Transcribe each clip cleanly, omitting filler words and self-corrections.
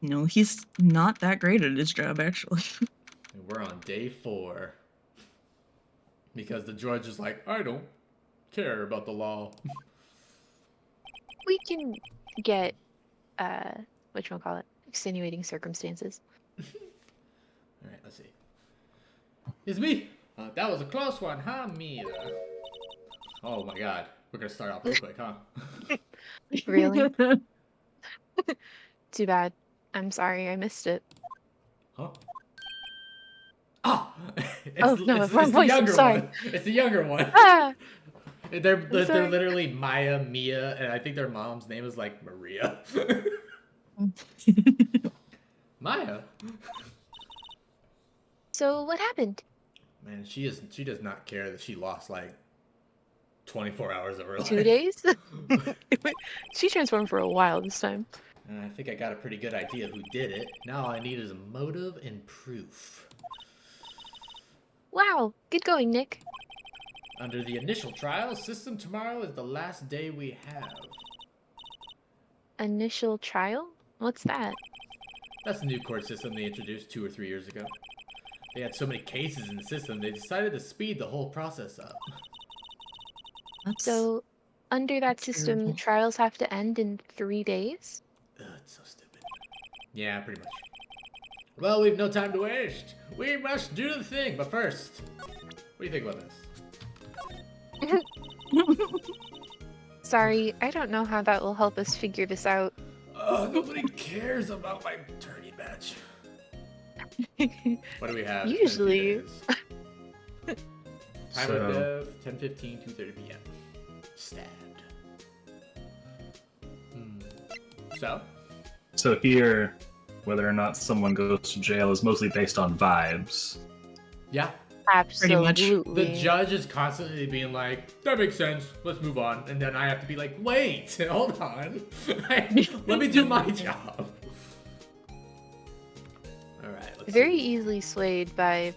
No, he's not that great at his job, actually. And we're on day 4. Because the judge is like, I don't care about the law. We can get, whatchamacallit, extenuating circumstances. Alright, let's see. It's me! That was a close one, huh, Mia? Oh my god. We're gonna start off real quick, huh? Really? Too bad. I'm sorry, I missed it. Huh? Ah! Oh, no, it's wrong the voice, I'm younger sorry. one. It's the younger one. Ah! They're sorry. literally Maya, Mia, and I think their mom's name is like Maria. Maya? So, what happened? Man, she does not care that she lost like 24 hours of her life. 2 days? She transformed for a while this time. And I think I got a pretty good idea who did it. Now all I need is a motive and proof. Wow, good going, Nick. Under the initial trial system, tomorrow is the last day we have. Initial trial? What's that? That's the new court system they introduced 2 or 3 years ago. They had so many cases in the system, they decided to speed the whole process up. So, under that system, terrible. trials have to end in 3 days? Ugh, it's so stupid. Yeah, pretty much. Well, we've no time to waste. We must do the thing, but first, what do you think about this? Sorry, I don't know how that will help us figure this out. Nobody cares about my attorney badge. What do we have? Usually. Time of death, 10:15, 2:30 p.m. Stabbed. So here, whether or not someone goes to jail is mostly based on vibes. Yeah. Absolutely. The judge is constantly being like, that makes sense, let's move on. And then I have to be like, wait, hold on. Let me do my job. Alright, let's Very see. easily swayed by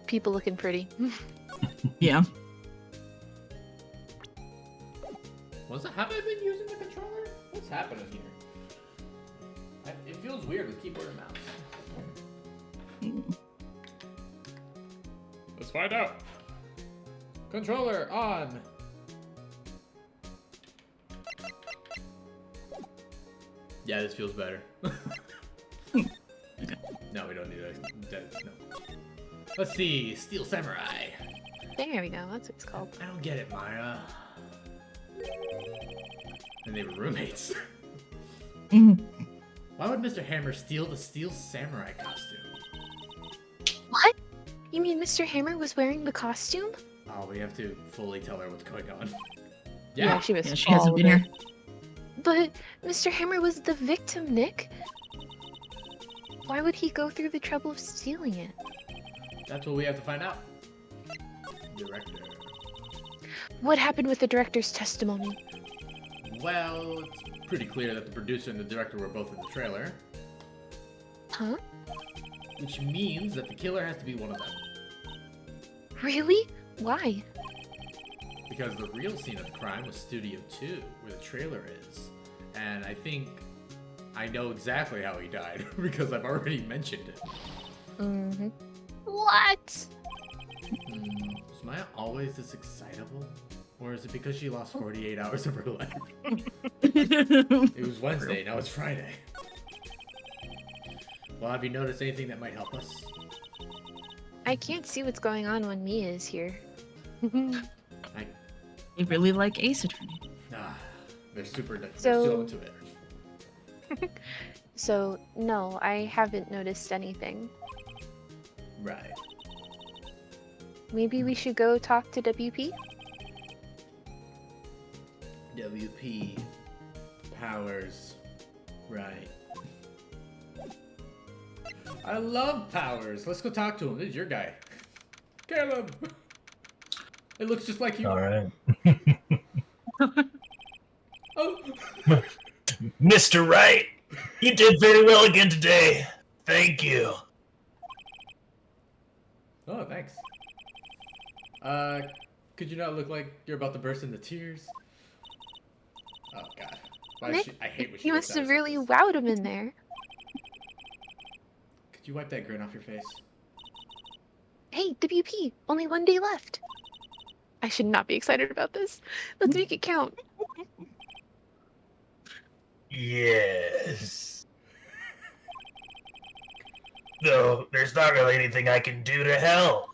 people looking pretty. Yeah. Have I been using the controller? What's happening here? It feels weird with keyboard and mouse. Let's find out. Controller on. Yeah, this feels better. No, we don't need that. No. Let's see. Steel Samurai. There we go, that's what it's called. I don't get it, Maya. And they were roommates. Why would Mr. Hammer steal the Steel Samurai costume? What? You mean Mr. Hammer was wearing the costume? Oh, we have to fully tell her what's going on. Yeah, she missed she hasn't all been of here. it. But Mr. Hammer was the victim, Nick. Why would he go through the trouble of stealing it? That's what we have to find out. Director. What happened with the director's testimony? Well, it's pretty clear that the producer and the director were both in the trailer. Huh? Which means that the killer has to be one of them. Really? Why? Because the real scene of the crime was Studio 2, where the trailer is. And I think I know exactly how he died, because I've already mentioned it. Mm-hmm. What? Is Maya always this excitable? Or is it because she lost 48 hours of her life? It was Wednesday, now it's Friday. Well, have you noticed anything that might help us? I can't see what's going on when Mia is here. They really like Ace Attorney. They're super So- into it. So, no, I haven't noticed anything. Right. Maybe we should go talk to WP? WP. Powers. Right. I love Powers. Let's go talk to him. This is your guy. Caleb! It looks just like you. Alright. Oh! Mr. Wright, you did very well again today. Thank you. Oh, thanks. Could you not look like you're about to burst into tears? Oh, God. Why is Nick, she, I hate when she you looks must at have us like really this. wowed him in there. Could you wipe that grin off your face? Hey, WP, only 1 day left. I should not be excited about this. Let's make it count. Yes. Though there's not really anything I can do to help.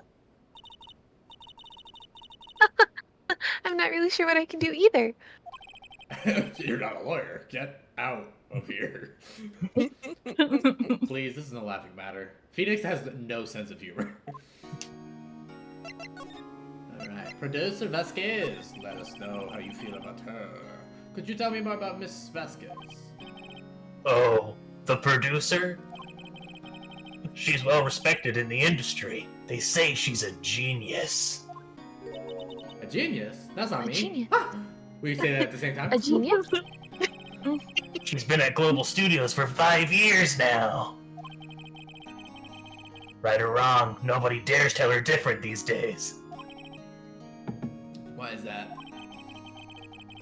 I'm not really sure what I can do either. You're not a lawyer. Get out of here. Please, this is no laughing matter. Phoenix has no sense of humor. Alright, Producer Vasquez, let us know how you feel about her. Could you tell me more about Miss Vasquez? Oh, the producer? She's well respected in the industry. They say she's a genius. A genius? That's not A me. genius. Ah! We say that at the same time? A genius? She's been at Global Studios for 5 years now. Right or wrong, nobody dares tell her different these days. Why is that?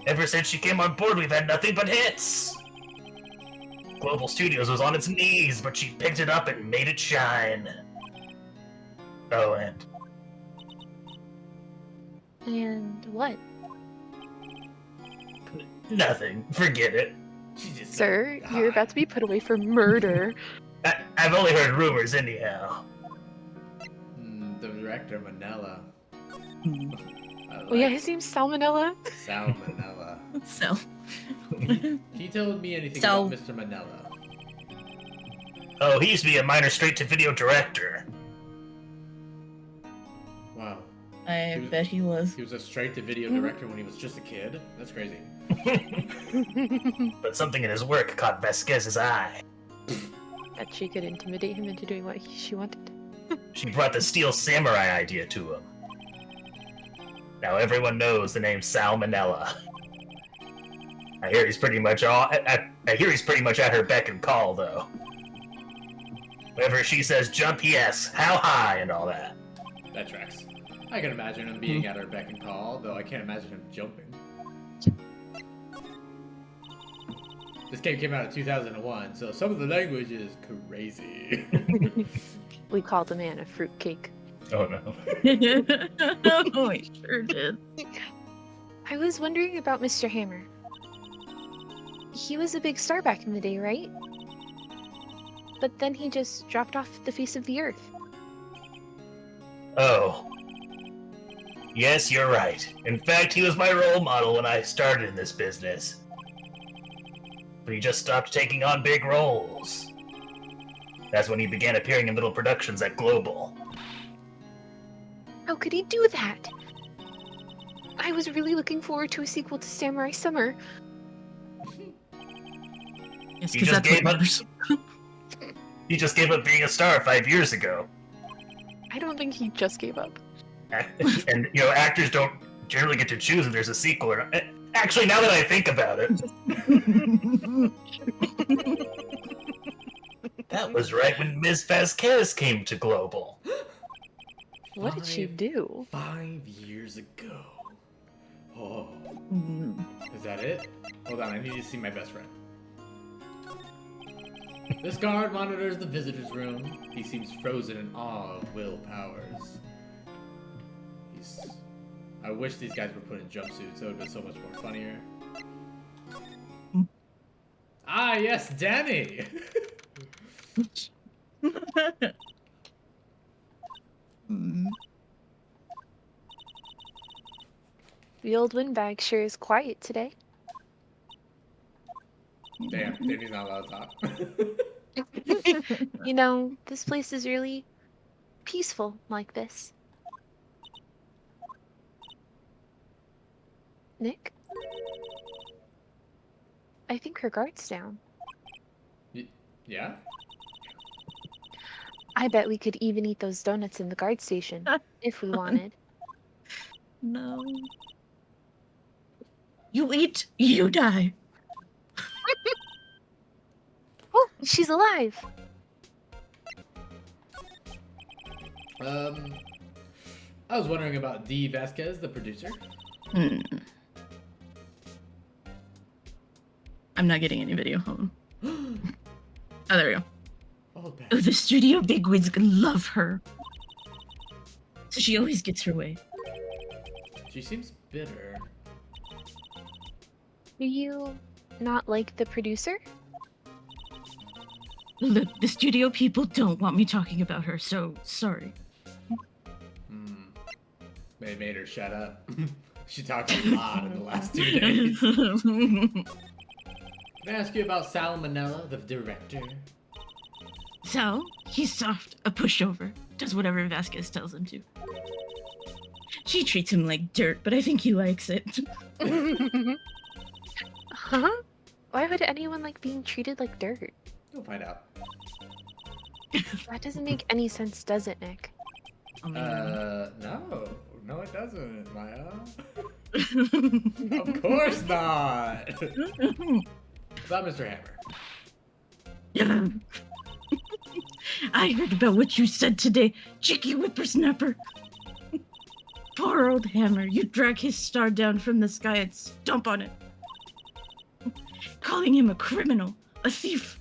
Ever since she came on board, we've had nothing but hits. Global Studios was on its knees, but she picked it up and made it shine. Oh, and And what? nothing. Forget it. She just Sir, said, you're "Hi." about to be put away for murder. I've only heard rumors anyhow. The director, Manila. Oh yeah, his name's Salmonella. Salmonella. So, Can you tell me anything So- about Mr. Manila? Oh, he used to be a minor straight-to-video director. Wow. I bet he was. He was a straight-to-video director when he was just a kid? That's crazy. But something in his work caught Vasquez's eye. Bet she could intimidate him into doing what she wanted. She brought the Steel Samurai idea to him. Now everyone knows the name Salmonella. I hear he's pretty much at her beck and call, though. Whenever she says jump, he asks how high and all that. That tracks. I can imagine him being at her beck and call, though I can't imagine him jumping. This game came out in 2001, so some of the language is crazy. We called the man a fruitcake. Oh no. Oh, I sure did. I was wondering about Mr. Hammer. He was a big star back in the day, right? But then he just dropped off the face of the earth. Oh. Yes, you're right. In fact, he was my role model when I started in this business. But he just stopped taking on big roles. That's when he began appearing in little productions at Global. How could he do that? I was really looking forward to a sequel to Samurai Summer. Yes, He because just that's what gave up. matters. He just gave up being a star 5 years ago. I don't think he just gave up. And, actors don't generally get to choose if there's a sequel or not. Actually, now that I think about it, that was right when Ms. Vasquez came to Global. What did she do? 5 years ago. Oh. Mm. Is that it? Hold on, I need to see my best friend. This guard monitors the visitor's room. He seems frozen in awe of Will Powers. I wish these guys were put in jumpsuits. That would have been so much more funnier. Ah, yes, Danny! Mm. The old windbag sure is quiet today. Damn, Danny's not allowed to talk. You know, this place is really peaceful like this. Nick? I think her guard's down. Yeah? I bet we could even eat those donuts in the guard station, if we wanted. No. You eat, you die. Oh, she's alive! I was wondering about D. Vasquez, the producer. Hmm. I'm not getting any video. Hold on. Oh, there we go. Old bag. Oh, the studio bigwigs love her. So she always gets her way. She seems bitter. Do you not like the producer? Look, the studio people don't want me talking about her, so sorry. They made her shut up. She talked a lot in the last 2 days. Can I ask you about Salmonella, the director? Sal, he's soft, a pushover, does whatever Vasquez tells him to. She treats him like dirt, but I think he likes it. Huh? Why would anyone like being treated like dirt? You'll find out. That doesn't make any sense, does it, Nick? No. No, it doesn't, Maya. Of course not. About Mr. Hammer. I heard about what you said today, cheeky whippersnapper. Poor old Hammer, you drag his star down from the sky and stomp on it. Calling him a criminal, a thief.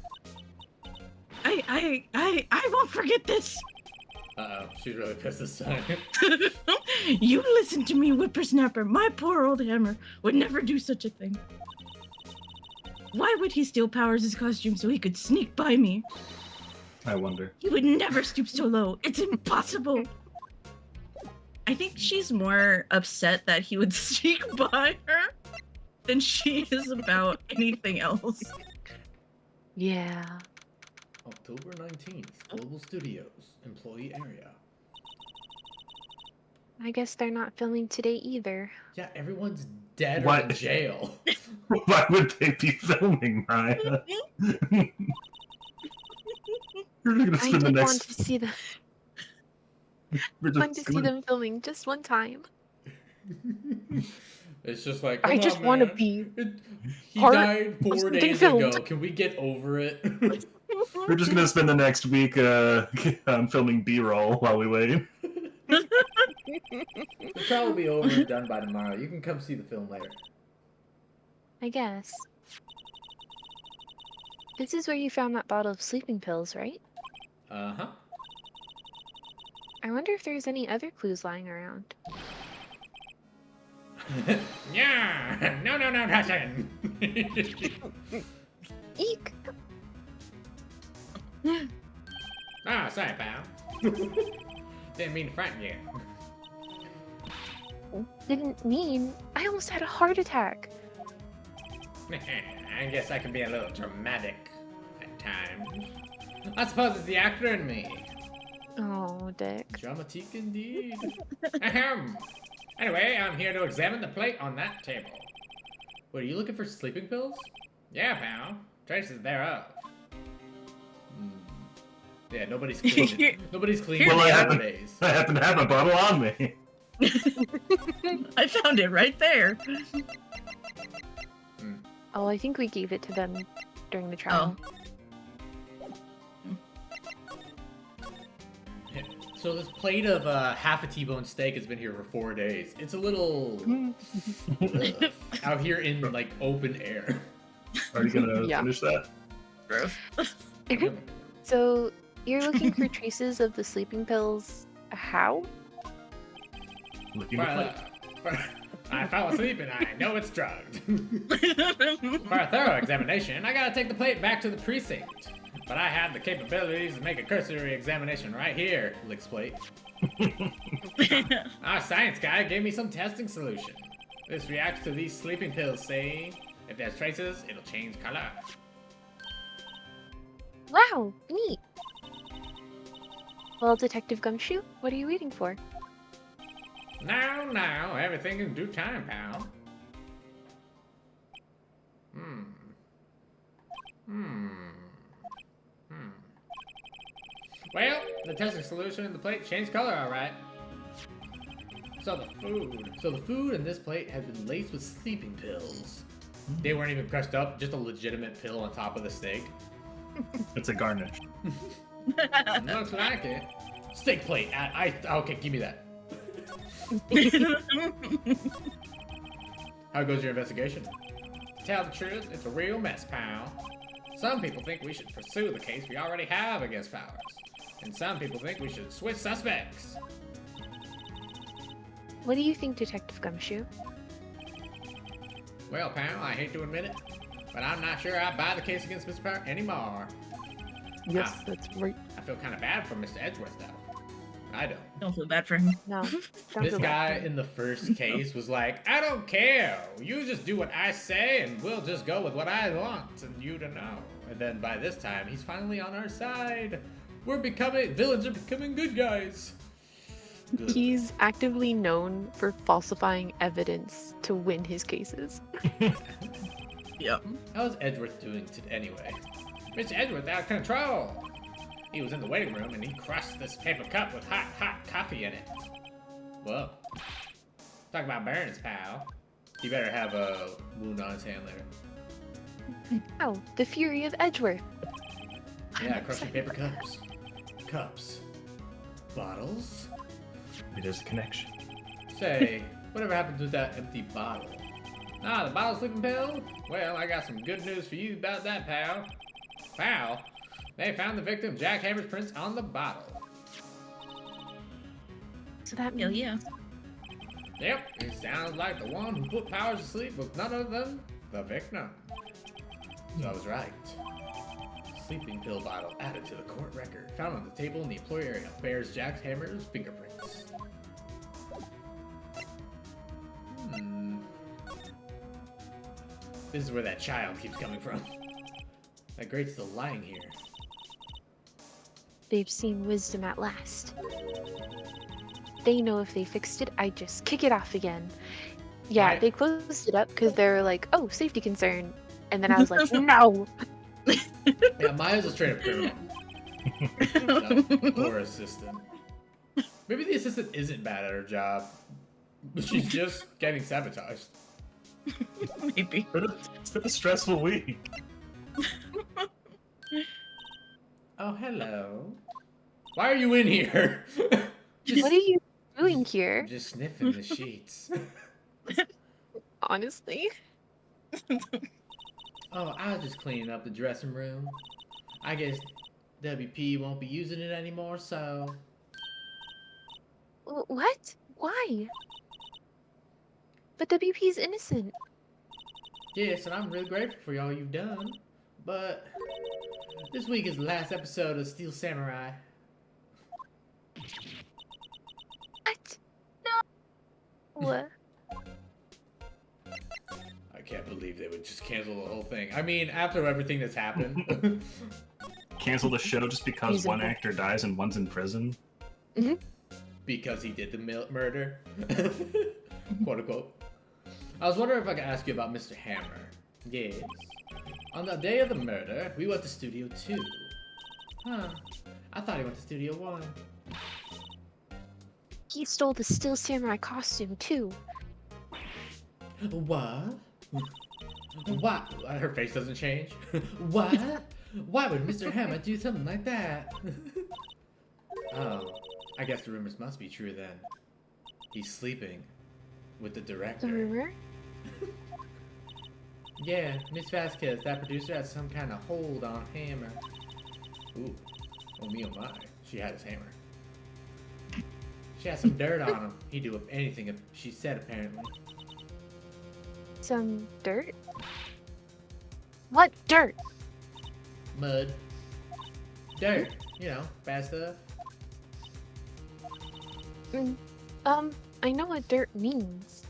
I won't forget this. Uh-oh, she's really pissed this time. You listen to me, whippersnapper. My poor old Hammer would never do such a thing. Why would he steal Powers' costume so he could sneak by me? I wonder. He would never stoop so low. It's impossible. I think she's more upset that he would sneak by her than she is about anything else. Yeah. October 19th, Global Studios, employee area. I guess they're not filming today either. Yeah, everyone's dead or What? in jail. Why would they be filming, Maya? You're gonna I spend did the want next. to see them. We're Want to just see gonna- them filming just one time. It's just like, I come just on, want to man. be. He part died of 4 something days filmed. ago. Can we get over it? We're just gonna spend the next week filming B-roll while we wait. The trial will be over and done by tomorrow. You can come see the film later. I guess. This is where you found that bottle of sleeping pills, right? Uh-huh. I wonder if there's any other clues lying around. Yeah! No, nothing! Eek! Ah, sorry, pal. Didn't mean to frighten you. Didn't mean. I almost had a heart attack. I guess I can be a little dramatic at times. I suppose it's the actor in me. Oh, Dick. Dramatique indeed. Ahem. Anyway, I'm here to examine the plate on that table. What, are you looking for sleeping pills? Yeah, pal. Traces thereof. Yeah, nobody's cleaned it. Nobody's cleaned Well, it I in happen- 4 days. I happen to have a bottle on me. I found it right there. Oh, I think we gave it to them during the trial. Yeah. So this plate of half a T-bone steak has been here for 4 days. It's a little out here in like open air. Are you gonna Yeah. finish that? So, you're looking for traces of the sleeping pills. How? Looking at the plate. I fell asleep and I know it's drugged. For a thorough examination, I gotta take the plate back to the precinct. But I have the capabilities to make a cursory examination right here, licks plate. Our science guy gave me some testing solution. This reacts to these sleeping pills, see? If there's traces, it'll change color. Wow, neat. Well, Detective Gumshoe, what are you waiting for? Now, everything in due time, pal. Well, the testing solution in the plate changed color, alright. So the food in this plate had been laced with sleeping pills. They weren't even crushed up, just a legitimate pill on top of the steak. It's a garnish. Looks like it. Steak plate. Okay, give me that. How goes your investigation? To tell the truth, it's a real mess, pal. Some people think we should pursue the case we already have against Powers. And some people think we should switch suspects. What do you think, Detective Gumshoe? Well, pal, I hate to admit it, but I'm not sure I buy the case against Mr. Power anymore. Yes, that's right. I feel kind of bad for Mr. Edgeworth, though. I don't. Don't feel bad for him. No. Don't This feel guy bad. in the first case was like, I don't care. You just do what I say, and we'll just go with what I want and you to know. And then by this time, he's finally on our side. Villains are becoming good guys. Good. He's actively known for falsifying evidence to win his cases. Yep. How's Edgeworth doing anyway? Mr. Edgeworth out of control. He was in the waiting room and he crushed this paper cup with hot coffee in it. Whoa. Talk about burns, pal. He better have a wound on his hand later. Oh, the fury of Edgeworth. Yeah, crushing paper cups. Cups. Bottles? Maybe there's a connection. Say, whatever happened to that empty bottle? Ah, the bottle sleeping pill? Well, I got some good news for you about that, pal. Pal? They found the victim Jackhammer's prints on the bottle. So that Hell means yeah. Yep, it sounds like the one who put Powers to sleep was none other than the victim. So I was right. Sleeping pill bottle added to the court record, found on the table in the employee area, bears Jackhammer's fingerprints. This is where that child keeps coming from. That grate's still lying here. they've seen wisdom at last. They know if they fixed it, I'd just kick it off again. Yeah, Right. they closed it up because they were like, oh, safety concern. And then I was like, no! Yeah, Maya's a straight up criminal. That poor assistant. Maybe the assistant isn't bad at her job. But she's just getting sabotaged. Maybe. It's been a stressful week. Oh, hello. Why are you in here? What are you doing here? Just sniffing the sheets. Honestly. Oh, I was just cleaning up the dressing room. I guess WP won't be using it anymore, so... What? Why? But WP's innocent. Yes, and I'm really grateful for all you've done. But this week is the last episode of Steel Samurai. What? No. I can't believe they would just cancel the whole thing. I mean, after everything that's happened. Cancel the show just because Reasonable. one actor dies and one's in prison. Because he did the murder. Quote unquote. I was wondering if I could ask you about Mr. Hammer. Yes. On the day of the murder, we went to Studio 2. Huh. I thought he went to Studio 1. He stole the Steel Samurai costume, too. What? What? Her face doesn't change. What? Why would Mr. Hammer do something like that? Oh, I guess the rumors must be true then. He's sleeping with the director. The rumor? Yeah, Miss Vasquez, that producer, has some kind of hold on Hammer. Ooh, oh me oh my, she had his hammer. She had some dirt on him. He'd do anything she said, apparently. Some dirt? What dirt? Mud. Dirt, you know, bad stuff. I know what dirt means.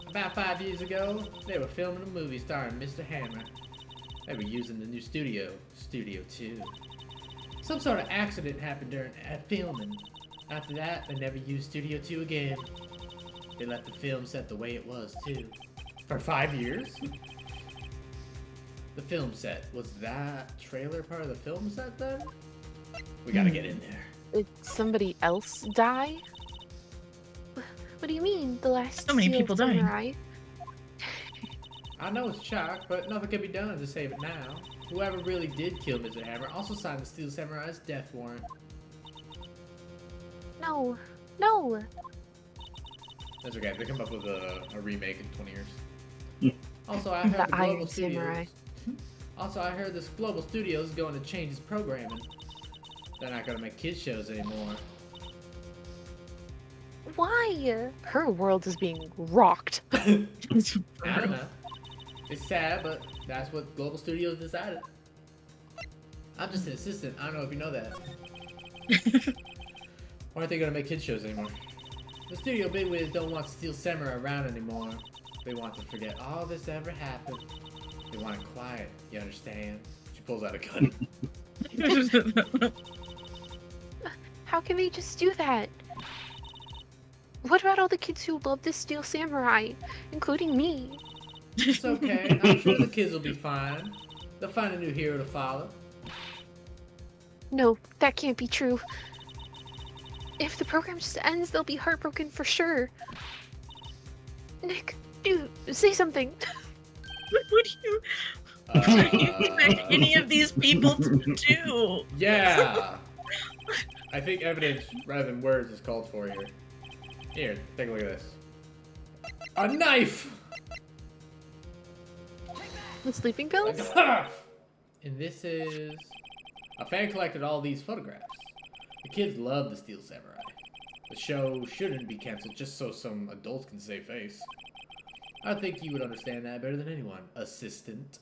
About 5 years ago, they were filming a movie starring Mr. Hammer. They were using the new studio, Studio 2. Some sort of accident happened during filming. After that, they never used Studio 2 again. They left the film set the way it was, too. For 5 years? The film set. Was that trailer part of the film set, then? We gotta get in there. Did somebody else die? What do you mean, the last So many Steel people dying. Samurai? I know it's shock, but nothing can be done to save it now. Whoever really did kill Mr. Hammer also signed the Steel Samurai's death warrant. No. No. That's okay. They come up with a remake in 20 years. Also, I have The the Iron Global Studios. Samurai. Also, I heard this global studio is going to change its programming. They're not gonna make kids shows anymore. Why? Her world is being rocked. I don't know. It's sad, but that's what global studios decided. I'm just an assistant. I don't know if you know that. Why aren't they gonna make kids shows anymore? The studio bigwigs don't want Steel Samurai around anymore. They want to forget all this ever happened. They want it quiet. You understand? She pulls out a gun. How can they just do that? What about all the kids who love the Steel Samurai, including me? It's okay. I'm sure the kids will be fine. They'll find a new hero to follow. No, that can't be true. If the program just ends, they'll be heartbroken for sure. Nick, dude, say something. What would you expect any of these people to do? Yeah. I think evidence rather than words is called for here. Here, take a look at this. A knife! The sleeping pills? And this is... A fan collected all these photographs. The kids love the Steel Samurai. The show shouldn't be canceled just so some adults can save face. I think you would understand that better than anyone, assistant.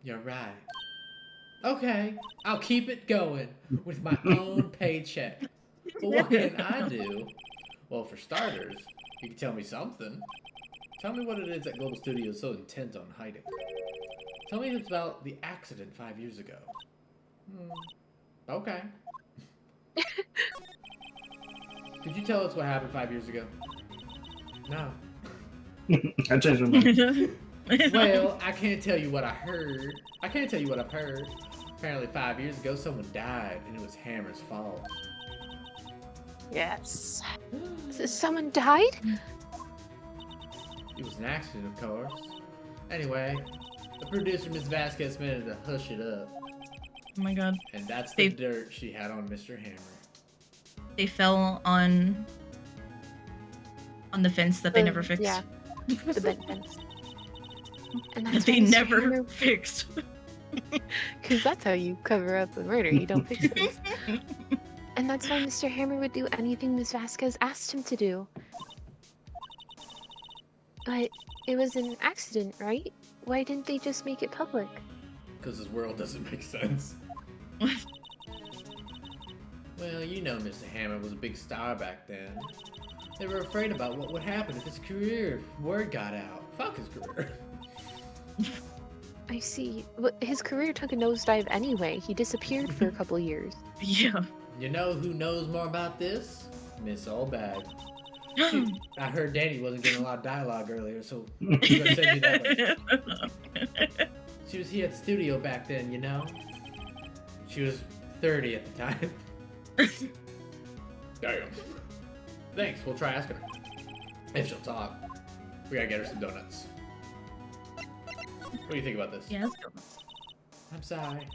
You're right. Okay, I'll keep it going with my own paycheck. But what can I do? Well, for starters, you can tell me something. Tell me what it is that Global Studio is so intent on hiding. Tell me it's about the accident 5 years ago. Okay. Could you tell us what happened 5 years ago? No. I changed my mind. Well, I can't tell you what I heard. I can't tell you what I've heard. Apparently 5 years ago, someone died, and it was Hammer's fault. Yes. Someone died? It was an accident, of course. Anyway, the producer, Ms. Vasquez, managed to hush it up. Oh my god. And that's the dirt she had on Mr. Hammer. They fell on the fence that they never fixed. Yeah, the bed fence. And That that's they why Mr. never Hammer- fixed. Because that's how you cover up a murder. You don't fix things. And that's why Mr. Hammer would do anything Ms. Vasquez asked him to do. But it was an accident, right? Why didn't they just make it public? Because his world doesn't make sense. Well, you know Mr. Hammer was a big star back then. They were afraid about what would happen if his career, word got out. Fuck his career. I see. But his career took a nosedive anyway. He disappeared for a couple years. Yeah. You know who knows more about this? Miss Oldbag. I heard Danny wasn't getting a lot of dialogue earlier, so I'm gonna send you that way. She was here at the studio back then, you know? She was 30 at the time. Damn. Thanks, we'll try asking her. If she'll talk. We gotta get her some donuts. What do you think about this? Yeah, let's go. I'm sorry.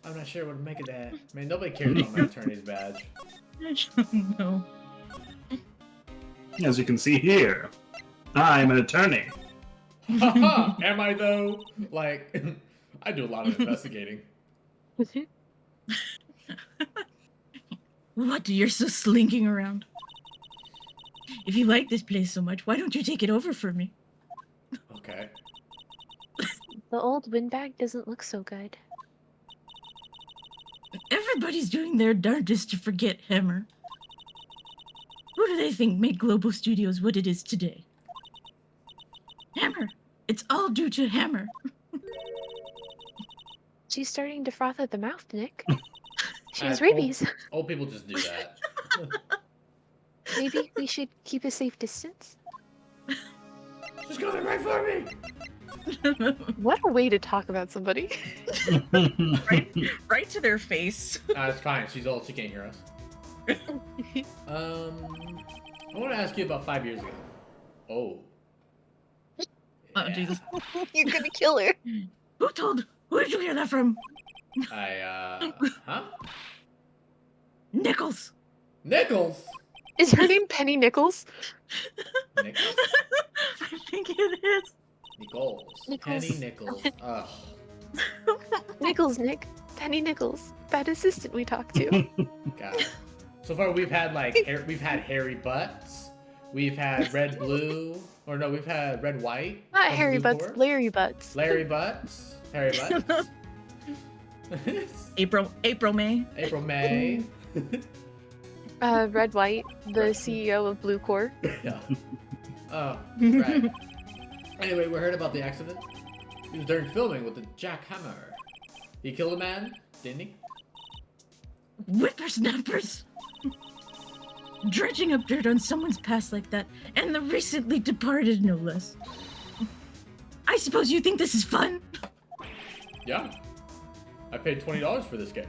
I'm not sure what to make of that. Man, nobody cares about my attorney's badge. No. As you can see here, I'm an attorney. Haha! Am I though? Like, I do a lot of investigating. What? You're so slinking around. If you like this place so much, why don't you take it over for me? Okay. The old windbag doesn't look so good. Everybody's doing their darndest to forget Hammer. Who do they think made Global Studios what it is today? Hammer! It's all due to Hammer. She's starting to froth at the mouth, Nick. She has Old- rabies. Old people just do that. Maybe we should keep a safe distance? She's coming right for me! What a way to talk about somebody. Right to their face. It's fine. She's old. She can't hear us. I want to ask you about 5 years ago. Oh. Oh, Yeah. Jesus. You're gonna kill her. Who did you hear that from? Huh? Nichols. Nichols? Is her name Penny Nichols? Nichols? I think it is. Nichols. Nichols. Penny Nichols. Ugh. Nichols, Nick. Penny Nichols. That assistant we talked to. God. So far we've had we've had hairy butts. We've had red blue. Or no, we've had red white. Not from Harry Blue Butts, Core. Larry Butts. Larry Butts. Harry Butts. April May. April May. Red White, the Right. CEO of Blue Core. Yeah. Oh, right. Anyway, we heard about the accident. It was during filming with the jackhammer. He killed a man, didn't he? Whippersnappers. Dredging up dirt on someone's past like that, and the recently departed, no less. I suppose you think this is fun? Yeah. I paid $20 for this game.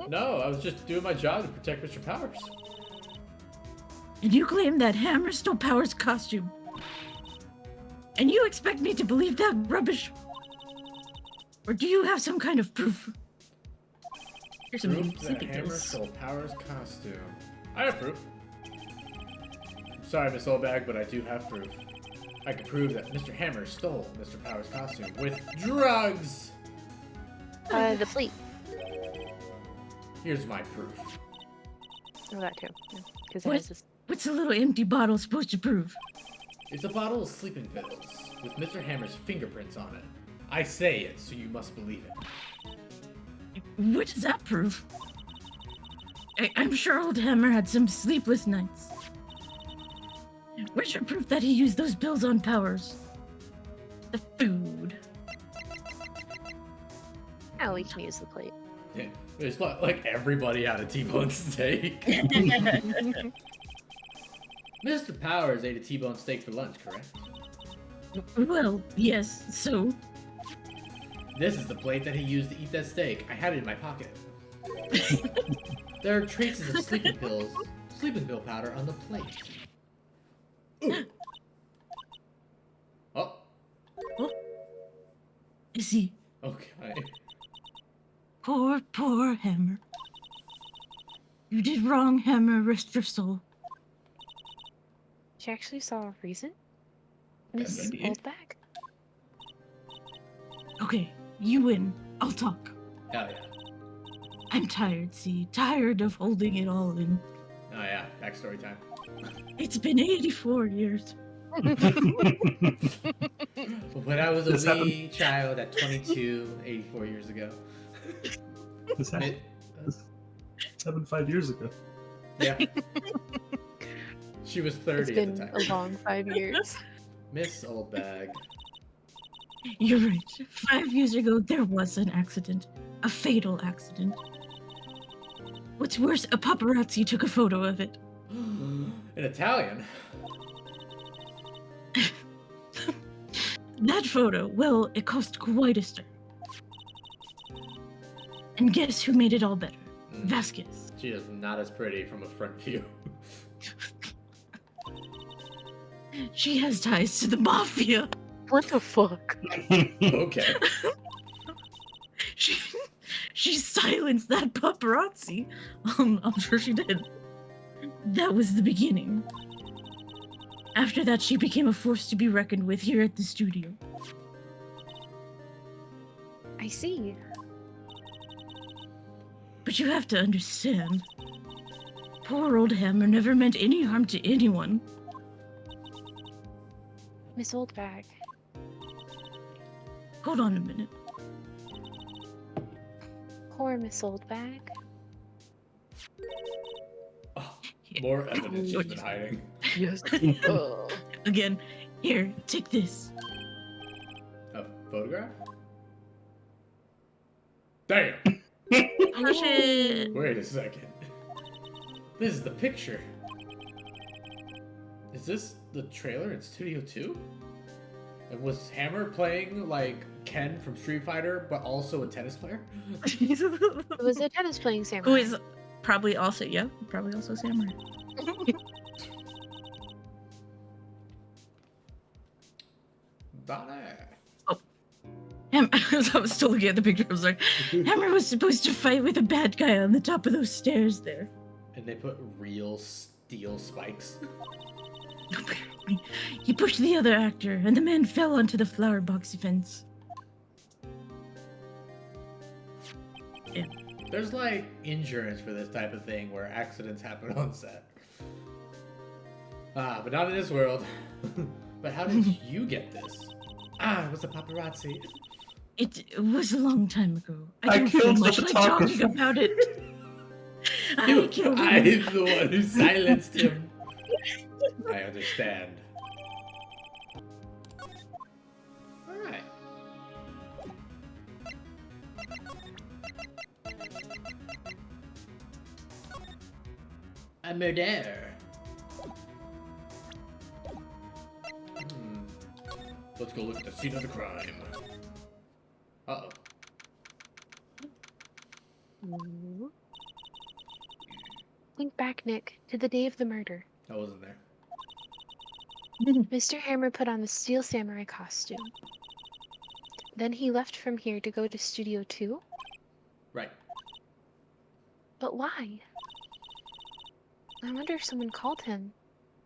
No, I was just doing my job to protect Mr. Powers. And you claim that Hammer stole Power's costume. And you expect me to believe that rubbish? Or do you have some kind of proof? Here's some Proof that sleeping Hammer pills. stole Powers' costume. I have proof. Sorry, Miss Oldbag, but I do have proof. I can prove that Mr. Hammer stole Mr. Powers' costume with drugs! The plate. Here's my proof. Oh, that too. Because What? it has this. What's a little empty bottle supposed to prove? It's a bottle of sleeping pills with Mr. Hammer's fingerprints on it. I say it, so you must believe it. What does that prove? I'm sure old Hammer had some sleepless nights. Where's your proof that he used those pills on Powers? The food. Oh, we can use the plate. Yeah, it's like everybody had a T-bone steak. Mr. Powers ate a T-bone steak for lunch, correct? Well, yes, so. This is the plate that he used to eat that steak. I had it in my pocket. There are traces of sleeping pill powder on the plate. Ooh. Oh, I see. okay. Poor Hammer. You did wrong, Hammer. Rest your soul. She actually saw a reason? Miss maybe. Oldbag? Okay, you win. I'll talk. Hell yeah. I'm tired, see. Tired of holding it all in. Oh yeah, backstory time. It's been 84 years. When I was a This wee child at 22, 84 years ago. This happened, It- this happened 5 years ago. yeah. She was 30 It's at been the time. a long 5 years. Miss Oldbag. You're right. 5 years ago, there was an accident. A fatal accident. What's worse, a paparazzi took a photo of it. In Italian. That photo, well, it cost quite a stir. And guess who made it all better? Mm. Vasquez. She is not as pretty from a front view. She has ties to the mafia. What the fuck? Okay. She silenced that paparazzi. I'm sure she did. That was the beginning. After that, she became a force to be reckoned with here at the studio. I see. But you have to understand. Poor old Hammer never meant any harm to anyone. Miss Oldbag. Hold on a minute. Poor Miss Oldbag. Oh, more evidence she's been hiding. Yes. Oh. Again, here, take this. A photograph? Damn! Push it. Wait a second. This is the picture. Is this the trailer in Studio 2? And was Hammer playing like Ken from Street Fighter, but also a tennis player? It was a tennis playing samurai. Who is probably also, probably also Samurai. Donna. I was still looking at the picture. I was like, Hammer was supposed to fight with a bad guy on the top of those stairs there. And they put real steel spikes. He pushed the other actor, and the man fell onto the flower box fence. There's like insurance for this type of thing where accidents happen on set. But not in this world. But how did you get this? It was a paparazzi. It was a long time ago. I I don't feel killed the much like talking photographer. about it. I killed him. I'm the one who silenced him. I understand. Alright. A murder. Let's go look at the scene of the crime. Uh-oh. Think back, Nick, to the day of the murder. I wasn't there. Mr. Hammer put on the Steel Samurai costume. Then he left from here to go to Studio 2? Right. But why? I wonder if someone called him.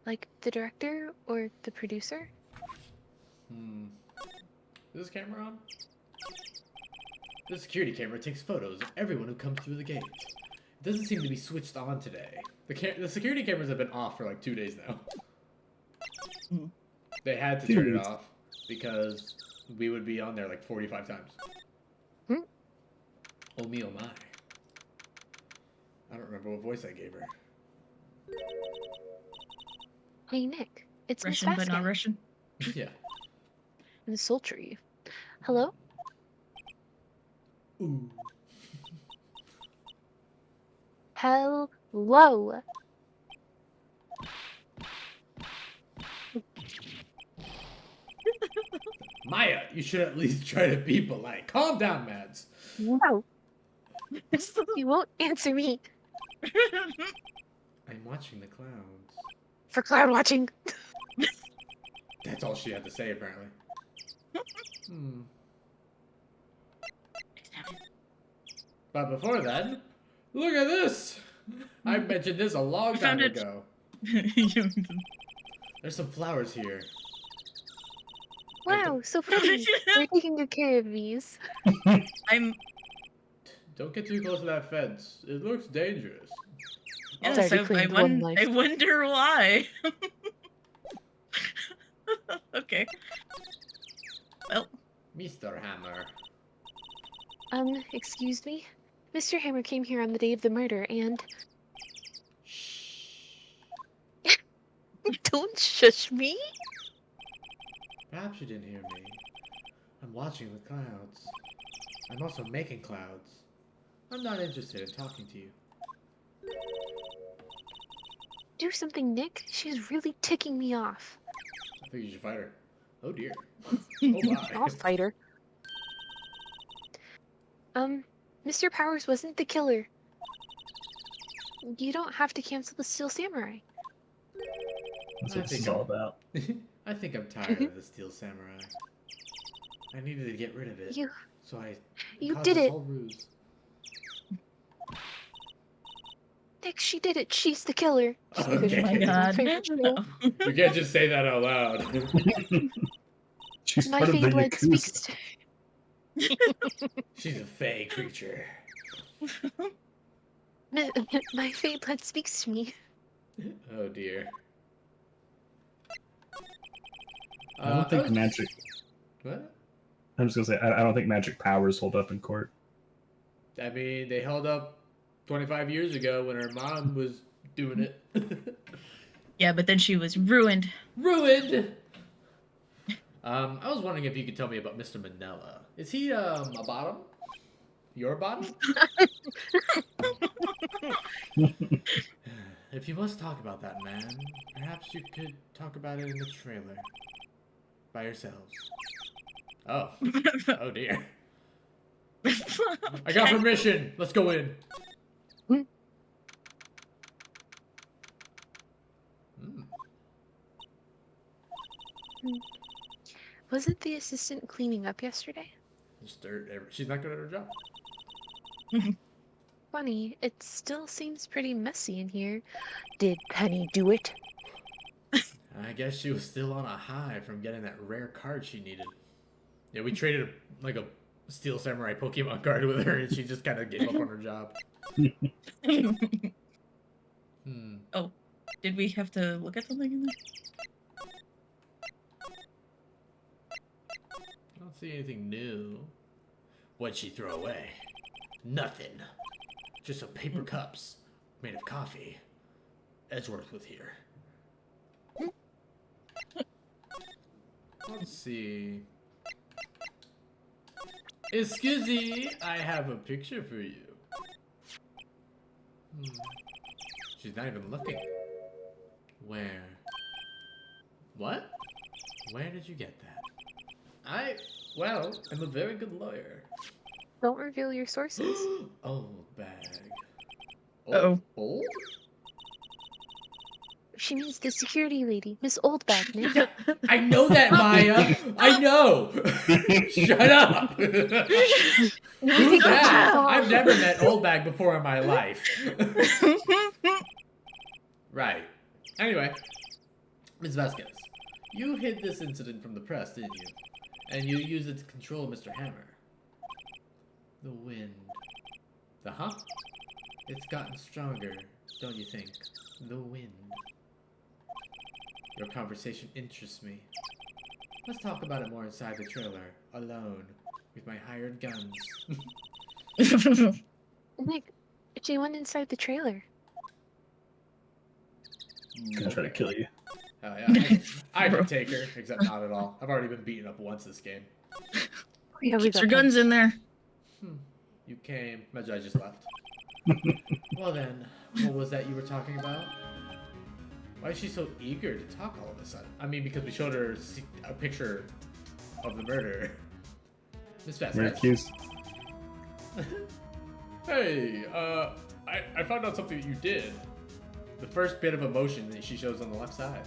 Like the director or the producer? Is this camera on? The security camera takes photos of everyone who comes through the gate. It doesn't seem to be switched on today. The security cameras have been off for like 2 days now. They had to turn it off because we would be on there like 45 times. Oh me, oh my. I don't remember what voice I gave her. Hey, Nick. It's Miss Russian, but not Vasquez. Russian. Yeah. And sultry. Hello? Ooh. Hello? Maya, you should at least try to be polite. Calm down, Mads. No. You won't answer me I'm watching the clouds. for cloud watching. That's all she had to say, apparently. But before then, look at this! I mentioned this a long time found it. ago. There's some flowers here. Wow, so pretty. We're taking good care of these. I'm. Don't get too close to that fence. It looks dangerous. Yes, already I claimed one life. wonder why. Okay. Well, Mr. Hammer. Excuse me? Mr. Hammer came here on the day of the murder and... Don't shush me! Perhaps you didn't hear me. I'm watching the clouds. I'm also making clouds. I'm not interested in talking to you. Do something, Nick. She's really ticking me off. I think you should fight her. Oh dear. Oh I'll my. fight her. Mr. Powers wasn't the killer. You don't have to cancel the Steel Samurai. That's I what this is think all about. I think I'm tired of the Steel Samurai. I needed to get rid of it. So I You caused did this it. whole ruse. Nick, she did it. She's the killer. Okay. oh my god. No. You can't just say that out loud. She's My part of the fey blood speaks Yakuza. to... She's a fey creature. My fey blood speaks to me. Oh dear. I don't think magic. What? I'm just gonna say I don't think magic powers hold up in court. I mean, they held up 25 years ago when her mom was doing it. Yeah, but then she was ruined. Ruined! I was wondering if you could tell me about Mr. Manila. Is he, a bottom? Your bottom? If you must talk about that man, perhaps you could talk about it in the trailer. By yourselves. Oh. Oh dear. I got permission! Let's go in! Wasn't the assistant cleaning up yesterday? She's not good at her job. Funny, it still seems pretty messy in here. Did Penny do it? I guess she was still on a high from getting that rare card she needed. Yeah, we traded like a Steel Samurai Pokemon card with her, and she just kind of gave up on her job. Oh, did we have to look at something in there? I don't see anything new. What'd she throw away? Nothing. Just some paper cups made of coffee. Edgeworth was here. Let's see. Excuse me, I have a picture for you. She's not even looking. Where? What? Where did you get that? Well, I'm a very good lawyer. Don't reveal your sources. Old bag. Uh-oh. Old? She means the security lady, Miss Oldbag, Nick. I know that, Maya. I know. Shut up. Who's that? I've never met Old Bag before in my life. Right. Anyway, Ms. Vasquez, you hid this incident from the press, didn't you? And you used it to control Mr. Hammer. The wind. The huh? It's gotten stronger, don't you think? The wind. Your conversation interests me. Let's talk about it more inside the trailer, alone, with my hired guns. Nick, she went inside the trailer. Gonna try to kill you. Oh yeah, I could take her, except not at all. I've already been beaten up once this game. Yeah, we Keep got your guns in there. You came. Imagine I just left. Well then, what was that you were talking about? Why is she so eager to talk all of a sudden? I mean, because we showed her a picture of the murder. Miss We're Vasquez. accused. Hey, I found out something that you did. The first bit of emotion that she shows on the left side.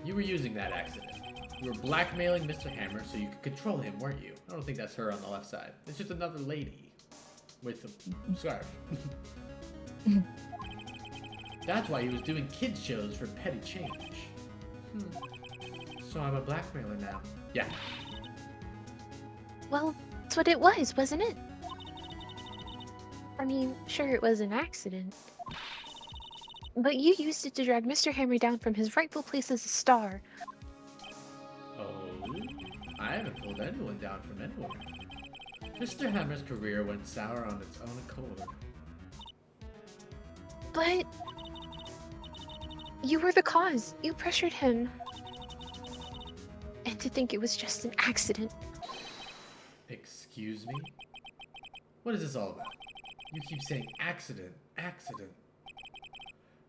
You were using that accident. You were blackmailing Mr. Hammer so you could control him, weren't you? I don't think that's her on the left side. It's just another lady with a scarf. That's why he was doing kids shows for petty change. So I'm a blackmailer now. Yeah. Well, that's what it was, wasn't it? I mean, sure, it was an accident. But you used it to drag Mr. Hammer down from his rightful place as a star. Oh, I haven't pulled anyone down from anywhere. Mr. Hammer's career went sour on its own accord. But you were the cause. You pressured him. And to think it was just an accident. Excuse me? What is this all about? You keep saying accident, accident.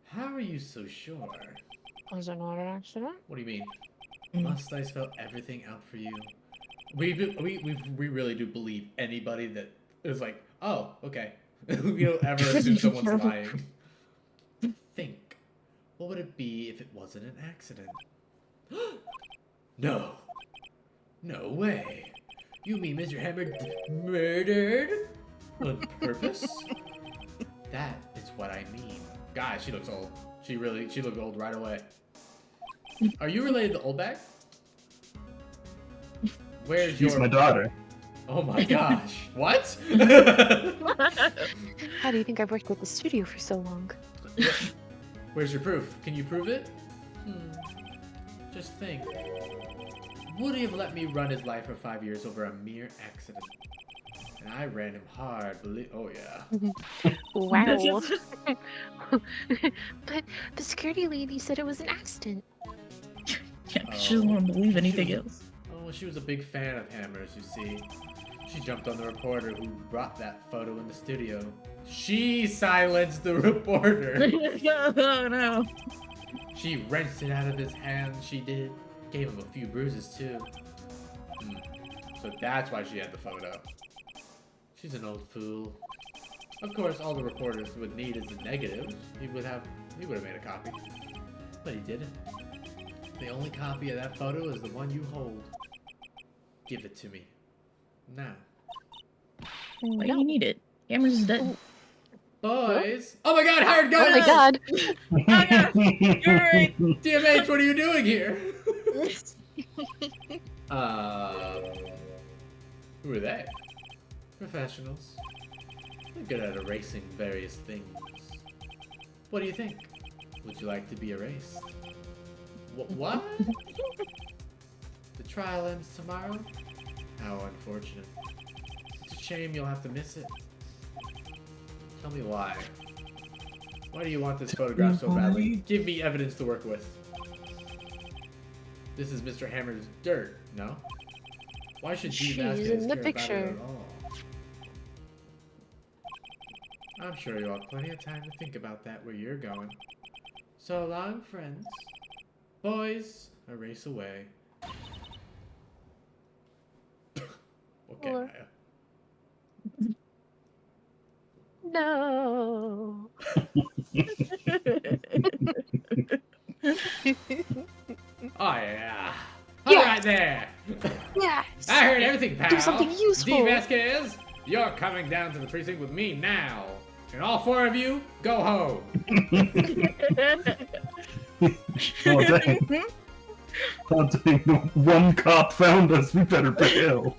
How are you so sure? Was it not an accident? What do you mean? Must I spell everything out for you? We really do believe anybody that is like, oh, okay. We don't ever assume someone's lying. Think, what would it be if it wasn't an accident? No. No way. You mean Mr. Hammer murdered? On purpose? That is what I mean. God, she looks old. She looked old right away. Are you related to Old Bag? Where's She's my daughter. Oh my gosh. What? How do you think I've worked at the studio for so long? Where's your proof? Can you prove it? Just think. Would he have let me run his life for 5 years over a mere accident? And I ran him hard, oh yeah. Wow. But the security lady said it was an accident. Yeah, 'cause she doesn't want to believe anything else. Oh, well, she was a big fan of Hammers, you see. She jumped on the reporter who brought that photo in the studio. She silenced the reporter. Oh no. She wrenched it out of his hand, she did. Gave him a few bruises too. So that's why she had the photo. She's an old fool. Of course, all the reporters would need is the negatives. He would have made a copy. But he didn't. The only copy of that photo is the one you hold. Give it to me. Now. Why do you need it? Hammer's is dead. Boys. Oh my god, hired Oh guns! my god. You're right. DMH, what are you doing here? Who are they? Professionals. They're good at erasing various things. What do you think? Would you like to be erased? What? The trial ends tomorrow? How unfortunate. It's a shame you'll have to miss it. Tell me why. Why do you want this photograph so badly? Give me evidence to work with. This is Mr. Hammer's dirt, no? Why should G. She's Vasquez in the care picture. about it at all? I'm sure you'll have plenty of time to think about that where you're going. So long, friends. Boys, erase away. Okay, Or- Maya. No. Oh yeah. Yeah. Alright there. Yes. I heard everything, pal. Do something useful. D. Vasquez, you're coming down to the precinct with me now. And all four of you, go home. Oh, dang. Oh, dang. One cop found us. We better bail.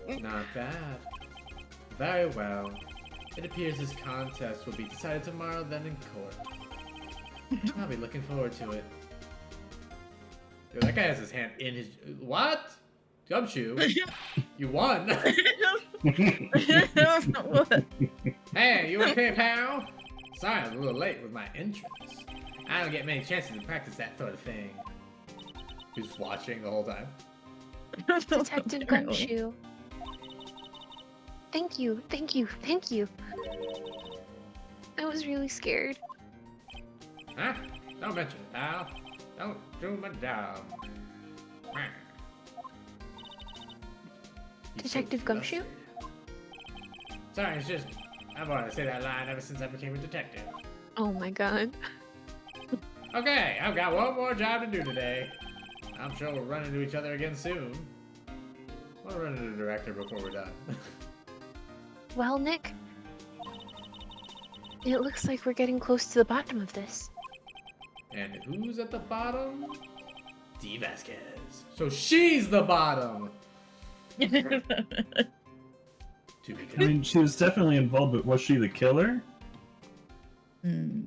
Not bad. Very well. It appears this contest will be decided tomorrow then in court. I'll be looking forward to it. Dude, that guy has his hand in his... What? Gumshoe? You won. What? Hey, you okay, pal? Sorry I was a little late with my entrance. I don't get many chances to practice that sort of thing. Who's watching the whole time? Detective Gumshoe. Thank you, thank you, thank you. I was really scared. Huh? Don't mention it, pal. Don't do my job. He's so Detective Gumshoe? frustrated. Sorry, it's just I've wanted to say that line ever since I became a detective. Oh my god. Okay, I've got one more job to do today. I'm sure we'll run into each other again soon. I'll run into the director before we're done. Well, Nick, it looks like we're getting close to the bottom of this. And who's at the bottom? D. Vasquez. So she's the bottom. To be I continued. mean, she was definitely involved, but was she the killer? Hmm.